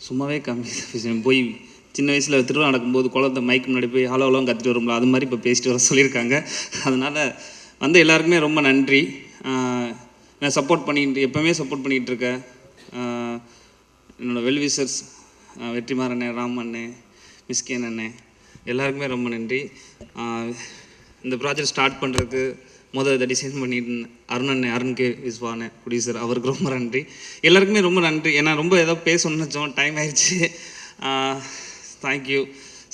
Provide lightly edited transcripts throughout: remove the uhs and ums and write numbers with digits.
சும்மாவே கம்மி பேசுவேன். போய் சின்ன வயசில் திருவிழா நடக்கும்போது குழந்தை மைக் முன்னாடி போய் ஹலோ ஹலோன்னு கற்றுட்டு வரும்ல, அது மாதிரி இப்போ பேசிட்டு வர சொல்லியிருக்காங்க. அதனால் வந்து எல்லாருக்குமே ரொம்ப நன்றி. நான் சப்போர்ட் பண்ணிட்டு எப்போவுமே சப்போர்ட் பண்ணிகிட்டு இருக்கேன். என்னோடய வெல்விசர்ஸ் வெற்றிமாறன் அண்ணே, ராம் அண்ணே, மிஸ்கேன் அண்ணே, எல்லாருக்குமே ரொம்ப நன்றி. இந்த ப்ராஜெக்ட் ஸ்டார்ட் பண்ணுறதுக்கு இதை டிசைன் பண்ணிட்டு அருண் கே விஸ்வானே ப்ரொடியூசர், அவருக்கு ரொம்ப நன்றி. எல்லாருக்குமே ரொம்ப நன்றி. ஏன்னா ரொம்ப ஏதோ பேசணும்னு வச்சோம், டைம் ஆயிடுச்சு. தேங்க்யூ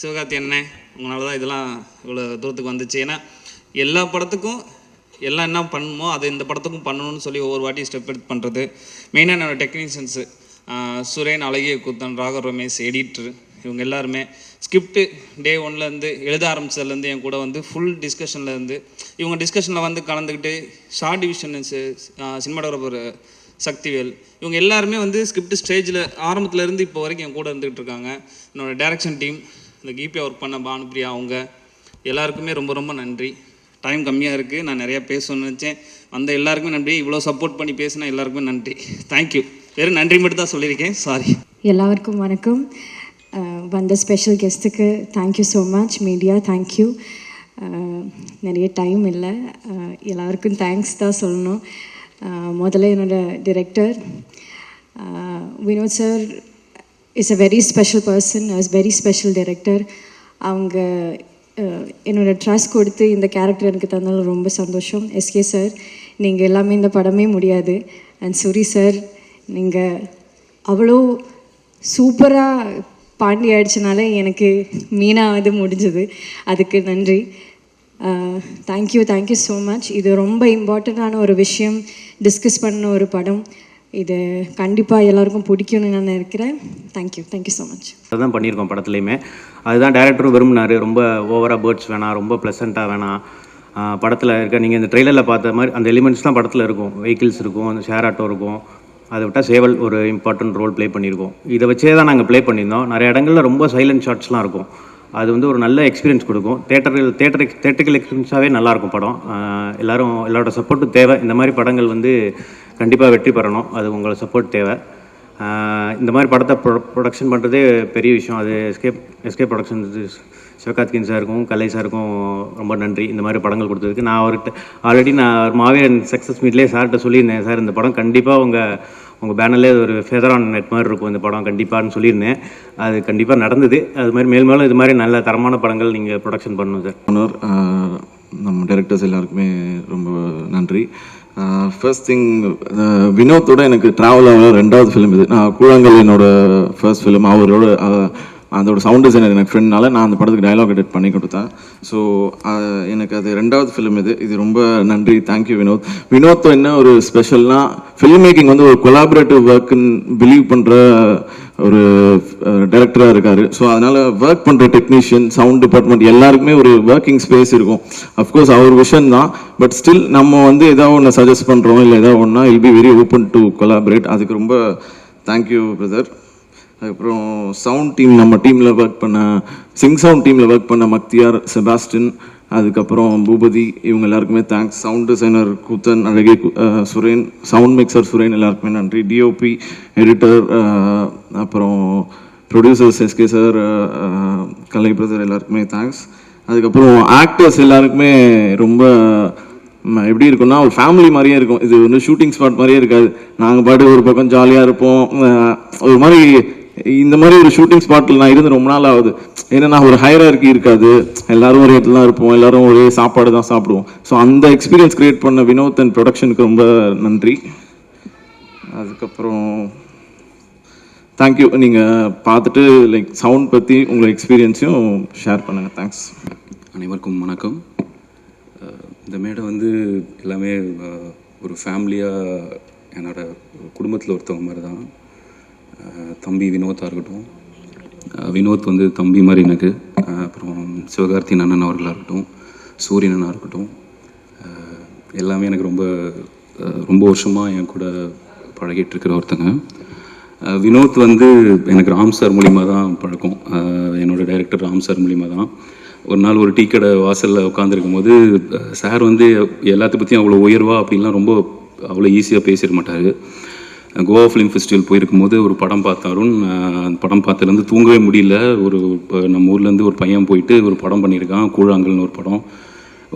சிவகார்த்தி அண்ணன், உங்களால் தான் இதெல்லாம் இவ்வளோ தூரத்துக்கு வந்துச்சு. ஏன்னா எல்லா படத்துக்கும் எல்லாம் என்ன பண்ணணுமோ அதை இந்த படத்துக்கும் பண்ணணும்னு சொல்லி ஒவ்வொரு வாட்டி ஸ்டெப் எடுத்து பண்ணுறது. மெயினாக என்னோடய டெக்னீஷியன்ஸு சுரேன், அழகிய கூத்தன், ராகவ் ரமேஷ், எடிட்ரு, இவங்க எல்லாருமே ஸ்கிரிப்டு டே ஒன்லேருந்து எழுத ஆரம்பித்ததுலேருந்து என் கூட வந்து ஃபுல் டிஸ்கஷன்லேருந்து இவங்க டிஸ்கஷனில் வந்து கலந்துக்கிட்டு ஷார்ட் டிவிஷன் சினிமாட்டோகிராஃபர் சக்திவேல், இவங்க எல்லாருமே வந்து ஸ்கிரிப்ட் ஸ்டேஜில் ஆரம்பத்துலேருந்து இப்போ வரைக்கும் என் கூட இருந்துகிட்டு இருக்காங்க. என்னோடய டைரக்ஷன் டீம், இந்த கீபியாக ஒர்க் பண்ண பானுப்ரியா, அவங்க எல்லாருக்குமே ரொம்ப ரொம்ப நன்றி. டைம் கம்மியாக இருக்குது, நான் நிறையா பேசணும்னு நினச்சேன். அந்த எல்லாருக்குமே நன்றி. இவ்வளோ சப்போர்ட் பண்ணி பேசினா எல்லாருக்குமே நன்றி. தேங்க்யூ. வெறும் நன்றி மட்டும் தான் சொல்லியிருக்கேன், சாரி. எல்லாருக்கும் வணக்கம். வந்த ஸ்பெஷல் கெஸ்ட்டுக்கு thank you so much. Media thank you. நிறைய டைம் இல்லை, எல்லாருக்கும் தேங்க்ஸ் தான் சொல்லணும். முதல்ல என்னோடய director Vinoth sir is a very special person, is very special director. அவங்க என்னோடய ட்ரஸ்ட் கொடுத்து இந்த கேரக்டர் எனக்கு தந்தாலும் ரொம்ப சந்தோஷம். எஸ்கே சார், நீங்கள் எல்லாமே இந்த படமே முடியாது. அண்ட் சூரி சார், நீங்கள் அவ்வளோ சூப்பராக பாண்டி ஆயிடுச்சுனால எனக்கு மீனா இது முடிஞ்சது, அதுக்கு நன்றி. Thank you so much. இது ரொம்ப இம்பார்ட்டண்ட்டான ஒரு விஷயம், டிஸ்கஸ் பண்ண ஒரு படம். இது கண்டிப்பாக எல்லாருக்கும் பிடிக்கும்னு நான் நினைக்கிறேன். Thank you so much. அதுதான் பண்ணியிருக்கோம் படத்துலையுமே. அதுதான் டேரக்டரும் விரும்பினார். ரொம்ப ஓவராக பேர்ட்ஸ் வேணாம், ரொம்ப ப்ளசண்ட்டாக வேணாம். படத்தில் இருக்க நீங்கள் இந்த ட்ரெய்லரில் பார்த்த மாதிரி அந்த எலிமெண்ட்ஸ் தான் படத்தில் இருக்கும். வெஹிக்கிள்ஸ் இருக்கும், அந்த ஷேர் ஆட்டோ இருக்கும். அதை விட்டால் சேவல் ஒரு இம்பார்ட்டன்ட் ரோல் ப்ளே பண்ணியிருக்கோம். இதை வச்சே தான் நாங்கள் ப்ளே பண்ணியிருந்தோம். நிறைய இடங்களில் ரொம்ப சைலண்ட் ஷாட்ஸ்லாம் இருக்கும். அது வந்து ஒரு நல்ல எக்ஸ்பீரியன்ஸ் கொடுக்கும். தேட்டரிக்கல் எக்ஸ்பீரியன்ஸாகவே நல்லாயிருக்கும் படம். எல்லாரோட சப்போர்ட்டும் தேவை. இந்த மாதிரி படங்கள் வந்து கண்டிப்பாக வெற்றி பெறணும், அது உங்களோட சப்போர்ட் தேவை. இந்த மாதிரி படத்தை ப்ரொடக்ஷன் பண்ணுறதே பெரிய விஷயம். அது எஸ்கே ப்ரொடக்ஷன்ஸ் சிவகார்த்திகேயன் சாருக்கும் கலை சாருக்கும் ரொம்ப நன்றி இந்த மாதிரி படங்கள் கொடுத்ததுக்கு. நான் அவர்கிட்ட ஆல்ரெடி மாவீரன் சக்ஸஸ் மீட்லேயே சார்கிட்ட சொல்லியிருந்தேன், சார் இந்த படம் கண்டிப்பாக உங்கள் பேனர்லேயே ஒரு ஃபெதர் ஆன் நெட் மாதிரி இருக்கும் இந்த படம் கண்டிப்பான்னு சொல்லியிருந்தேன். அது கண்டிப்பாக நடந்தது. அது மாதிரி மேலும் இது மாதிரி நல்ல தரமான படங்கள் நீங்கள் ப்ரொடக்ஷன் பண்ணணும் சார். நம்ம டைரக்டர்ஸ் எல்லாருக்குமே ரொம்ப நன்றி. ஃபர்ஸ்ட் திங், வினோத்தோட எனக்கு ட்ராவல் ஆகிற 2வது ஃபிலிம் இது. நான் கூழாங்கல் என்னோட ஃபர்ஸ்ட் ஃபிலிம். அவரோட அதோட சவுண்ட் டிசைனர் எனக்கு ஃப்ரெண்ட்னால நான் அந்த படத்துக்கு டயலாக் எடிட் பண்ணி கொடுத்தேன். ஸோ எனக்கு அது 2வது ஃபிலிம் இது ரொம்ப நன்றி. தேங்க்யூ வினோத். வினோத் என்ன ஒரு ஸ்பெஷல்னா, ஃபில்ம் மேக்கிங் வந்து ஒரு கொலாபரேட்டிவ் ஒர்க்குன்னு பிலீவ் பண்ணுற ஒரு டைரக்டராக இருக்கார். ஸோ அதனால் ஒர்க் பண்ணுற டெக்னீஷியன், சவுண்ட் டிபார்ட்மெண்ட் எல்லாருக்குமே ஒரு ஒர்க்கிங் ஸ்பேஸ் இருக்கும். அஃப்கோர்ஸ் அவர் விஷன் தான், பட் ஸ்டில் நம்ம வந்து ஏதாவது ஒன்று சஜஸ்ட் பண்ணுறோம் இல்லை ஏதாவது ஒன்றா he'll be very open to collaborate. அதுக்கு ரொம்ப தேங்க்யூ பிரதர். அதுக்கப்புறம் சவுண்ட் டீம், நம்ம டீமில் ஒர்க் பண்ண சிங் சவுண்ட் டீமில் ஒர்க் பண்ண மக்தியார், செபாஸ்டின், அதுக்கப்புறம் பூபதி, இவங்க எல்லாருக்குமே தேங்க்ஸ். சவுண்ட் டிசைனர் கூத்தன், அழகே சுரேன், சவுண்ட் மிக்சர் சுரேன், எல்லாருக்குமே நன்றி. டிஓபி, எடிட்டர், அப்புறம் ப்ரொடியூசர்ஸ் எஸ்கே சார், கலை பிரதர், எல்லாருக்குமே தேங்க்ஸ். அதுக்கப்புறம் ஆக்டர்ஸ் எல்லாருக்குமே ரொம்ப எப்படி இருக்குன்னா ஒரு ஃபேமிலி மாதிரியே இருக்கும். இது வந்து ஷூட்டிங் ஸ்பாட் மாதிரியே இருக்காது. நாங்கள் பாட்டு ஒரு பக்கம் ஜாலியாக இருப்போம். ஒரு மாதிரி இந்த மாதிரி ஒரு ஷூட்டிங் ஸ்பாட்டில் நான் இருந்து ரொம்ப நாள் ஆகுது. ஏன்னா ஒரு ஹையரார்கி இருக்காது, எல்லாரும் ஒரு இடத்துல தான் இருப்போம், எல்லாரும் ஒரே சாப்பாடு தான் சாப்பிடுவோம். ஸோ அந்த எக்ஸ்பீரியன்ஸ் கிரியேட் பண்ண வினோத் அண்ட் ப்ரொடக்ஷனுக்கு ரொம்ப நன்றி. அதுக்கப்புறம் தேங்க்யூ. நீங்கள் பார்த்துட்டு லைக் சவுண்ட் பற்றி உங்களோட எக்ஸ்பீரியன்ஸையும் ஷேர் பண்ணுங்கள். தேங்க்ஸ். அனைவருக்கும் வணக்கம். இந்த மேடை வந்து எல்லாமே ஒரு ஃபேமிலியாக என்னோடய குடும்பத்தில் ஒருத்தவங்க மாதிரி தான். தம்பி வினோத்தாக இருக்கட்டும், வினோத் வந்து தம்பி மாதிரி எனக்கு. அப்புறம் சிவகார்த்தி அண்ணன் அவர்களாக இருக்கட்டும், சூரியன் அண்ணா இருக்கட்டும், எல்லாமே எனக்கு ரொம்ப வருஷமாக என் கூட பழகிட்டு இருக்கிற ஒருத்தங்க. வினோத் வந்து எனக்கு ராம் சார் மூலிமா தான் பழக்கம். என்னோடய டைரக்டர் ராம் சார் மூலிமா தான். ஒரு நாள் ஒரு டீ கடை வாசலில் உட்காந்துருக்கும் போது சார் வந்து எல்லாத்த பற்றியும் அவ்வளோ உயர்வா அப்படின்லாம் அவ்வளோ ஈஸியாக பேசிட மாட்டார். கோவா ஃபிலிம் ஃபெஸ்டிவல் போயிருக்கும்போது ஒரு படம் பார்த்தாரும். அந்த படம் பார்த்ததுலேருந்து தூங்கவே முடியல. இப்போ நம்ம ஊர்லேருந்து ஒரு பையன் போயிட்டு ஒரு படம் பண்ணியிருக்கான், கூழாங்கல்னு ஒரு படம்.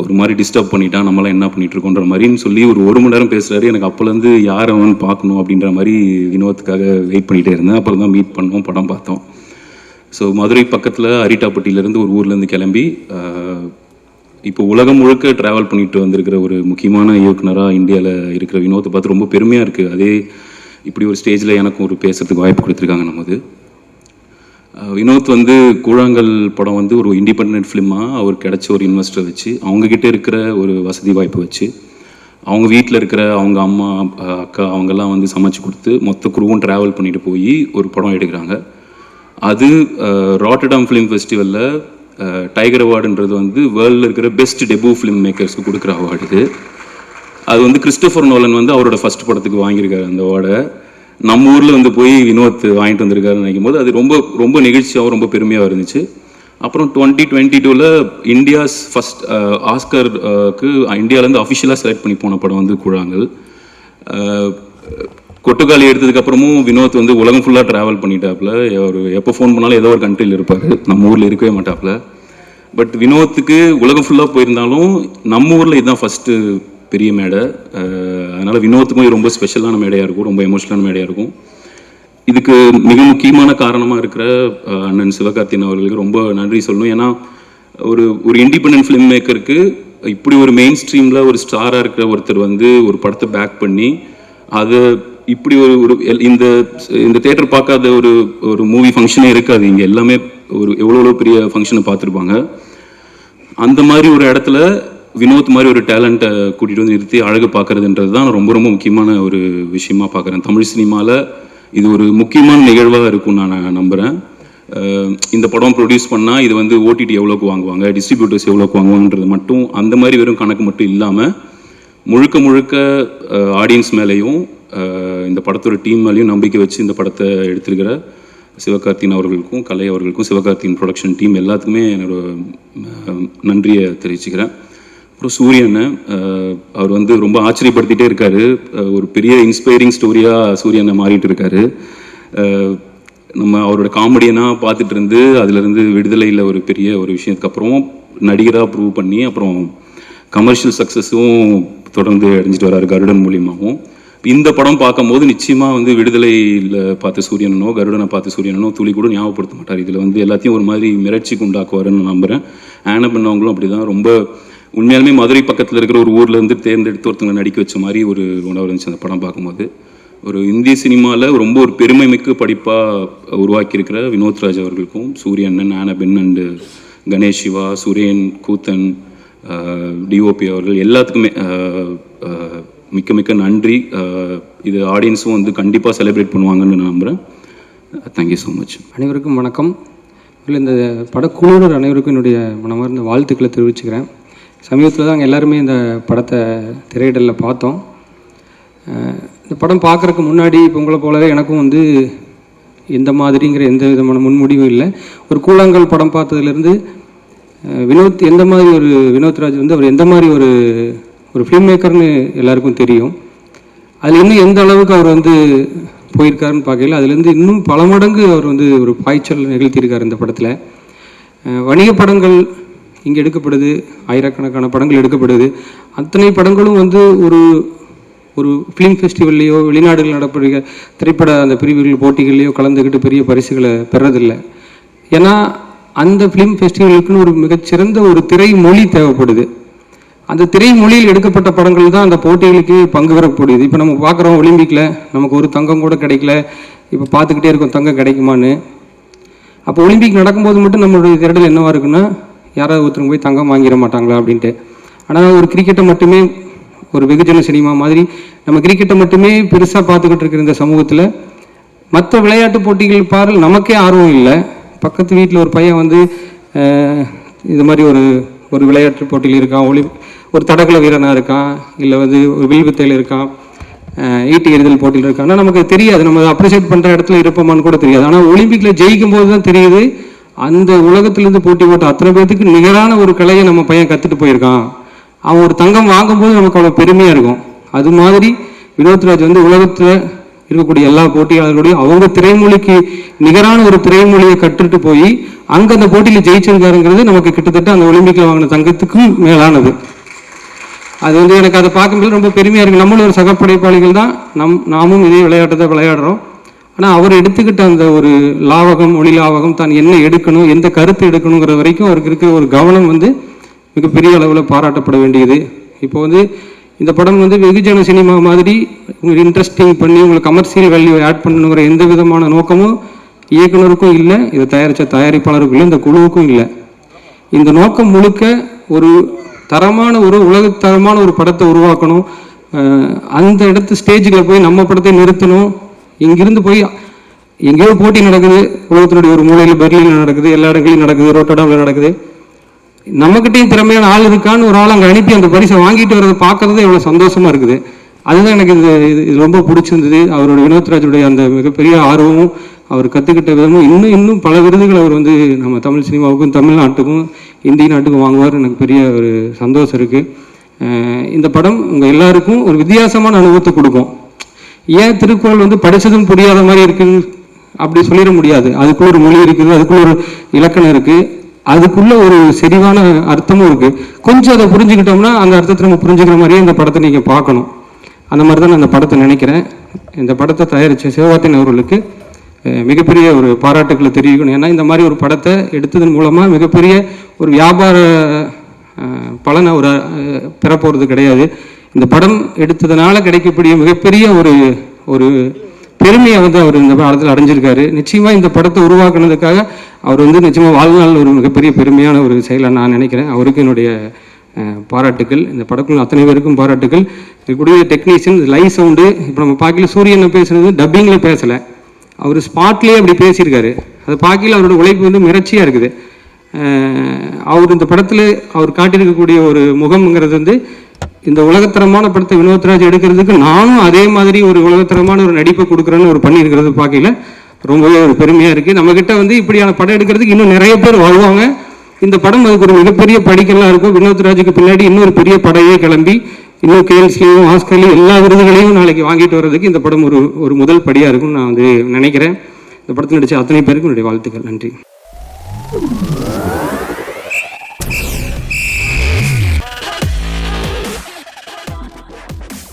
ஒரு மாதிரி டிஸ்டர்ப் பண்ணிட்டான், நம்மளாம் என்ன பண்ணிகிட்ருக்கோன்ற மாதிரின்னு சொல்லி ஒரு மணி நேரம் பேசுகிறாரு. எனக்கு அப்போலேருந்து யார் அவன் பார்க்கணும் அப்படின்ற மாதிரி வினோத்துக்காக வெயிட் பண்ணிகிட்டே இருந்தேன். அப்புறம் தான் மீட் பண்ணோம், படம் பார்த்தோம். ஸோ மதுரை பக்கத்தில் அரிட்டாப்பட்டியிலேருந்து ஒரு ஊர்லேருந்து கிளம்பி இப்போ உலகம் முழுக்க ட்ராவல் பண்ணிட்டு வந்திருக்கிற ஒரு முக்கியமான இயக்குனராக இந்தியாவில் இருக்கிற வினோத்தை பார்த்து ரொம்ப பெருமையாக இருக்குது. அதே இப்படி ஒரு ஸ்டேஜில் எனக்கும் ஒரு பேசுறதுக்கு வாய்ப்பு கொடுத்துருக்காங்க. நமது வினோத் வந்து கூழாங்கல் படம் வந்து ஒரு இண்டிபெண்ட் ஃபிலிமாக அவருக்கு கிடைச்ச ஒரு இன்வெஸ்டரை வச்சு, அவங்கக்கிட்ட இருக்கிற ஒரு வசதி வாய்ப்பு வச்சு, அவங்க வீட்டில் இருக்கிற அவங்க அம்மா அக்கா அவங்கெல்லாம் வந்து சமைச்சு கொடுத்து மொத்த குருவும் ட்ராவல் பண்ணிட்டு போய் ஒரு படம் எடுக்கிறாங்க. அது ராட்டர்டாம் ஃபிலிம் ஃபெஸ்டிவலில் டைகர் அவார்டுன்றது வந்து வேர்ல்டில் இருக்கிற பெஸ்ட் டெபு ஃபிலிம் மேக்கர்ஸ்க்கு கொடுக்குற அவார்டு இது. அது வந்து கிறிஸ்டோஃபர் நோலன் வந்து அவரோட ஃபர்ஸ்ட் படத்துக்கு வாங்கியிருக்காரு அந்த அவார்டை. நம்ம ஊரில் வந்து போய் வினோத் வாங்கிட்டு வந்திருக்காருன்னு நினைக்கும் போது அது ரொம்ப ரொம்ப நிகழ்ச்சியாகவும் ரொம்ப பெருமையாக இருந்துச்சு. அப்புறம் 2022 இந்தியாஸ் ஃபஸ்ட் ஆஸ்கருக்கு இந்தியாவிலேருந்து அஃபிஷியலாக செலக்ட் பண்ணி போன படம் வந்து கூழாங்கல். கொட்டுக்காளி எடுத்ததுக்கு அப்புறமும் வினோத் வந்து உலகம் ஃபுல்லாக ட்ராவல் பண்ணிட்டாப்புல. ஒரு எப்போ ஃபோன் பண்ணாலும் ஏதோ ஒரு கண்ட்ரியில் இருப்பார், நம்ம ஊரில் இருக்கவே மாட்டாப்புல. பட் வினோத்துக்கு உலகம் ஃபுல்லாக போயிருந்தாலும் நம்ம ஊரில் இதுதான் ஃபஸ்ட்டு பெரிய மேடை. அதனால் வினோத்துக்கும் இது ரொம்ப ஸ்பெஷலான மேடையாக இருக்கும், ரொம்ப எமோஷனலான மேடையாக இருக்கும். இதுக்கு மிக முக்கியமான காரணமாக இருக்கிற அண்ணன் சிவகார்த்திகேயன் அவர்களுக்கு ரொம்ப நன்றி சொல்லணும். ஏன்னா ஒரு இண்டிபெண்டன்ட் ஃபிலிம் மேக்கருக்கு இப்படி ஒரு மெயின் ஸ்ட்ரீமில் ஒரு ஸ்டாராக இருக்கிற ஒருத்தர் வந்து ஒரு படத்தை பேக் பண்ணி அதை இப்படி ஒரு இந்த தேட்டர் பார்க்காத ஒரு மூவி ஃபங்க்ஷனே இருக்காது. இங்கே எல்லாமே எவ்வளோ பெரிய ஃபங்க்ஷனை பார்த்துருப்பாங்க. அந்த மாதிரி ஒரு இடத்துல வினோத் மாதிரி ஒரு டேலண்ட்டை கூட்டிகிட்டு வந்து நிறுத்தி அழகு பார்க்குறதுன்றது தான் ரொம்ப ரொம்ப முக்கியமான ஒரு விஷயமா பார்க்குறேன். தமிழ் சினிமாவில் இது ஒரு முக்கியமான நிகழ்வாக இருக்கும்னு நான் நம்புகிறேன். இந்த படம் ப்ரொடியூஸ் பண்ணால் இது வந்து ஓடிடி எவ்வளோக்கு வாங்குவாங்க, டிஸ்ட்ரிபியூட்டர்ஸ் எவ்வளோக்கு வாங்குவாங்கன்றது மட்டும் அந்த மாதிரி வெறும் கணக்கு மட்டும் இல்லாமல் முழுக்க ஆடியன்ஸ் மேலேயும் இந்த படத்தோட டீம் மேலேயும் நம்பிக்கை வச்சு இந்த படத்தை எடுத்திருக்கிற சிவகார்த்திகேயன் அவர்களுக்கும் கலை அவர்களுக்கும் சிவகார்த்திகேயன் ப்ரொடக்ஷன் டீம் எல்லாத்துக்குமே என்னோட நன்றியை தெரிவிச்சுக்கிறேன். அப்புறம் சூரியன் அவர் வந்து ரொம்ப ஆச்சரியப்படுத்திகிட்டே இருக்காரு. ஒரு பெரிய இன்ஸ்பைரிங் ஸ்டோரியாக சூரியனை மாறிட்டு இருக்காரு. நம்ம அவரோட காமெடியனாக பார்த்துட்டு இருந்து அதுலேருந்து விடுதலையில் ஒரு பெரிய ஒரு விஷயத்துக்கு அப்புறம் நடிகராக ப்ரூவ் பண்ணி அப்புறம் கமர்ஷியல் சக்ஸஸும் தொடர்ந்து அடைஞ்சிட்டு வர்றாரு கருடன் மூலியமாகவும். இந்த படம் பார்க்கும்போது நிச்சயமாக வந்து விடுதலையில் பார்த்த சூரியனோ கருடனை பார்த்த சூரியனோ துளி கூட ஞாபகப்படுத்த மாட்டார். இதில் வந்து எல்லாத்தையும் ஒரு மாதிரி மிரட்சிக்கு உண்டாக்குவாருன்னு நான் நம்புகிறேன். ஆன பண்ணவங்களும் அப்படி தான். ரொம்ப உண்மையாலுமே மதுரை பக்கத்தில் இருக்கிற ஒரு ஊர்லேருந்து தேர்ந்தெடுத்து ஒருத்தவங்களை நடிக்க வச்ச மாதிரி ஒரு உணவு இருந்துச்சு அந்த படம் பார்க்கும்போது. ஒரு இந்திய சினிமாவில் ரொம்ப ஒரு பெருமைமிக்க படிப்பாக உருவாக்கியிருக்கிற வினோத் ராஜ் அவர்களுக்கும் சூரியன், ஆனபென் and Ganesh Siva, Suren, Koothan, DOP அவர்கள் எல்லாத்துக்குமே மிக்க நன்றி. இது ஆடியன்ஸும் வந்து கண்டிப்பாக செலிப்ரேட் பண்ணுவாங்கன்னு நான் நம்புகிறேன். Thank you so much. அனைவருக்கும் வணக்கம். இந்த படக்குழுவினர் அனைவருக்கும் என்னுடைய மனமார்ந்த வாழ்த்துக்களை தெரிவிச்சுக்கிறேன். சமீபத்தில் தான் நாங்கள் எல்லாருமே இந்த படத்தை திரையிடலில் பார்த்தோம். இந்த படம் பார்க்குறதுக்கு முன்னாடி இப்போ உங்களை போலவே எனக்கும் வந்து எந்த மாதிரிங்கிற எந்த விதமான முன்முடிவும் இல்லை. ஒரு கூழாங்கல் படம் பார்த்ததுலேருந்து வினோத் எந்த மாதிரி வினோத் ராஜ் வந்து அவர் எந்த மாதிரி ஒரு ஃபிலிம் மேக்கர்னு எல்லாருக்கும் தெரியும். அதில் இன்னும் எந்த அளவுக்கு அவர் வந்து போயிருக்காருன்னு பார்க்கல. அதுலேருந்து இன்னும் பல மடங்கு அவர் வந்து ஒரு பாய்ச்சல் நிகழ்த்தியிருக்கார் இந்த படத்தில். வணிக படங்கள் இங்கே எடுக்கப்படுது, ஆயிரக்கணக்கான படங்கள் எடுக்கப்படுது. அத்தனை படங்களும் வந்து ஒரு ஃபிலிம் ஃபெஸ்டிவல்லையோ வெளிநாடுகள் நடப்படுகிற திரைப்பட அந்த பிரிவுகள் போட்டிகள்லையோ கலந்துக்கிட்டு பெரிய பரிசுகளை பெறதில்லை. ஏன்னா அந்த ஃபிலிம் ஃபெஸ்டிவலுக்குன்னு ஒரு மிகச்சிறந்த ஒரு திரை மொழி தேவைப்படுது. அந்த திரை மொழியில் எடுக்கப்பட்ட படங்கள் தான் அந்த போட்டிகளுக்கு பங்கு பெறக்கூடியது. இப்போ நம்ம பார்க்குறோம் ஒலிம்பிக்கில் நமக்கு ஒரு தங்கம் கூட கிடைக்கல, இப்போ பார்த்துக்கிட்டே இருக்கோம் தங்கம் கிடைக்குமான்னு. அப்போ ஒலிம்பிக் நடக்கும்போது மட்டும் நம்மளுடைய திரடல் என்னவாக இருக்குன்னா யாராவது ஒருத்தருங்க போய் தங்கம் வாங்கிட மாட்டாங்களா அப்படின்ட்டு. ஆனால் ஒரு கிரிக்கெட்டை மட்டுமே ஒரு வெகுஜன சினிமா மாதிரி நம்ம கிரிக்கெட்டை மட்டுமே பெருசாக பார்த்துக்கிட்டு இருக்கிற இந்த சமூகத்தில் மற்ற விளையாட்டு போட்டிகள் பாரு நமக்கே ஆர்வம் இல்லை. பக்கத்து வீட்டில் ஒரு பையன் வந்து இது மாதிரி ஒரு விளையாட்டு போட்டியில் இருக்கான், ஒரு தடகள வீரனாக இருக்கான், இல்லை வந்து ஒரு வில்வித்தையில் இருக்கான், ஈட்டி எறிதல் போட்டியில் இருக்கான். ஆனால் நமக்கு தெரியாது, நம்ம அப்ரிசியேட் பண்ணுற இடத்துல இருப்போமான்னு கூட தெரியாது. ஆனால் ஒலிம்பிக்கில் ஜெயிக்கும் போது தான் தெரியுது அந்த உலகத்திலேருந்து போட்டி போட்ட அத்தனை பேர்த்துக்கு நிகரான ஒரு கலையை நம்ம பையன் கற்றுட்டு போயிருக்கான். அவன் ஒரு தங்கம் வாங்கும்போது நமக்கு அவ்வளோ பெருமையாக இருக்கும். அது மாதிரி வினோத் ராஜ் வந்து உலகத்தில் இருக்கக்கூடிய எல்லா போட்டியாளர்களையும் அவங்க திரைமொழிக்கு நிகரான ஒரு திரைமொழியை கற்றுட்டு போய் அங்கே அந்த போட்டியில் ஜெயிச்சிருக்காருங்கிறது நமக்கு கிட்டத்தட்ட அந்த ஒலிம்பிக்கில் வாங்கின தங்கத்துக்கும் மேலானது. அது வந்து எனக்கு அதை பார்க்கும்போது ரொம்ப பெருமையாக இருக்குது. நம்மளும் ஒரு சகப்படைப்பாளிகள் தான், நாமும் இதே விளையாட்டை விளையாடுறோம். ஆனால் அவர் எடுத்துக்கிட்ட அந்த ஒரு லாவகம், ஒளி லாவகம், தான் என்ன எடுக்கணும், எந்த கருத்து எடுக்கணுங்கிற வரைக்கும் அவருக்கு இருக்கிற ஒரு கவனம் வந்து மிகப்பெரிய அளவில் பாராட்டப்பட வேண்டியது. இப்போ வந்து இந்த படம் வந்து வெகுஜன சினிமா மாதிரி உங்களுக்கு இன்ட்ரெஸ்டிங் பண்ணி உங்களுக்கு கமர்ஷியல் வேல்யூ ஆட் பண்ணணுங்கிற எந்த விதமான நோக்கமும் இயக்குனருக்கும் இல்லை, இதை தயாரித்த தயாரிப்பாளருக்கும் இல்லை, இந்த குழுவுக்கும் இல்லை. இந்த நோக்கம் முழுக்க ஒரு தரமான உலகத்தரமான ஒரு படத்தை உருவாக்கணும். அந்த இடத்து ஸ்டேஜில் போய் நம்ம படத்தை நிறுத்தணும். இங்கிருந்து போய் எங்கேயோ போட்டி நடக்குது, உலகத்தினுடைய ஒரு மூலையில் பெர்லினில் நடக்குது, எல்லா இடங்களையும் நடக்குது, ரோட்டடாமில் நடக்குது. நம்மக்கிட்டையும் திறமையான ஆள் இருக்கான்னு ஒரு ஆள் அங்கே அனுப்பி அந்த பரிசை வாங்கிட்டு வரதை பார்க்கறது எவ்வளோ சந்தோஷமாக இருக்குது. அதுதான் எனக்கு இது ரொம்ப பிடிச்சிருந்தது. அவரோட வினோத்ராஜுடைய அந்த மிகப்பெரிய ஆர்வமும் அவர் கற்றுக்கிட்ட விதமும் இன்னும் பல விருதுகள் அவர் வந்து நம்ம தமிழ் சினிமாவுக்கும் தமிழ்நாட்டுக்கும் இந்திய நாட்டுக்கும் வாங்குவார். எனக்கு பெரிய ஒரு சந்தோஷம் இருக்குது. இந்த படம் உங்கள் எல்லாருக்கும் ஒரு வித்தியாசமான அனுபவத்தை கொடுக்கும். ஏன் திருக்குறள் வந்து படித்ததும் புரியாத மாதிரி இருக்குன்னு அப்படி சொல்லிட முடியாது. அதுக்குள்ள ஒரு மொழி இருக்குது, அதுக்குள்ள ஒரு இலக்கணம் இருக்குது, அதுக்குள்ள ஒரு செறிவான அர்த்தமும் இருக்குது. கொஞ்சம் அதை புரிஞ்சுக்கிட்டோம்னா அந்த அர்த்தத்தை நம்ம புரிஞ்சுக்கிற மாதிரியே இந்த படத்தை நீங்கள் பார்க்கணும். அந்த மாதிரி தான் நான் இந்த படத்தை நினைக்கிறேன். இந்த படத்தை தயாரித்த சிவகார்த்திகேயன் அவர்களுக்கு மிகப்பெரிய ஒரு பாராட்டுக்களை தெரிவிக்கணும். ஏன்னா இந்த மாதிரி ஒரு படத்தை எடுத்ததன் மூலமாக மிகப்பெரிய ஒரு வியாபார பலனை அவர் பெறப்போகிறது கிடையாது. இந்த படம் எடுத்ததுனால கிடைக்கக்கூடிய மிகப்பெரிய ஒரு பெருமையை வந்து அவர் இந்த படத்தில் அடைஞ்சிருக்காரு. நிச்சயமாக இந்த படத்தை உருவாக்குனதுக்காக அவர் வந்து நிச்சயமாக வாழ்நாள் ஒரு மிகப்பெரிய பெருமையான ஒரு செயலை நான் நினைக்கிறேன். அவருக்கு என்னுடைய பாராட்டுக்கள். இந்த படக்குள்ள அத்தனை பேருக்கும் பாராட்டுக்கள். இருக்கக்கூடிய டெக்னீஷியன், லைவ் சவுண்டு, இப்போ நம்ம பார்க்கல சூரியனை பேசுறது டப்பிங்கில் பேசலை, அவர் ஸ்பாட்லேயே அப்படி பேசியிருக்காரு. அதை பார்க்கல அவரோட உழைப்பு வந்து மிரட்சியாக இருக்குது. அவர் இந்த படத்தில் அவர் காட்டியிருக்கக்கூடிய ஒரு முகம்ங்கிறது வந்து இந்த உலகத்தரமான படத்தை வினோத்ராஜ் எடுக்கிறதுக்கு நானும் அதே மாதிரி ஒரு உலகத்தரமான ஒரு நடிப்பை கொடுக்குறேன்னு ஒரு பண்ணியிருக்கிறது பார்க்கல ரொம்பவே ஒரு பெருமையாக இருக்குது. நம்மக்கிட்ட வந்து இப்படியான படம் எடுக்கிறதுக்கு இன்னும் நிறைய பேர் வருவாங்க. இந்த படம் அதுக்கு ஒரு மிகப்பெரிய படிக்கெல்லாம் இருக்கும். வினோத்ராஜுக்கு பின்னாடி இன்னொரு பெரிய படையே கிளம்பி இன்னும் கேல்ஸ்லையும் ஆஸ்கர்லையும் எல்லா விருதுகளையும் நாளைக்கு வாங்கிட்டு வர்றதுக்கு இந்த படம் ஒரு முதல் படியாக இருக்கும்னு நான் வந்து நினைக்கிறேன். இந்த படத்தில் நடித்த அத்தனை பேருக்கும் என்னுடைய வாழ்த்துக்கள். நன்றி.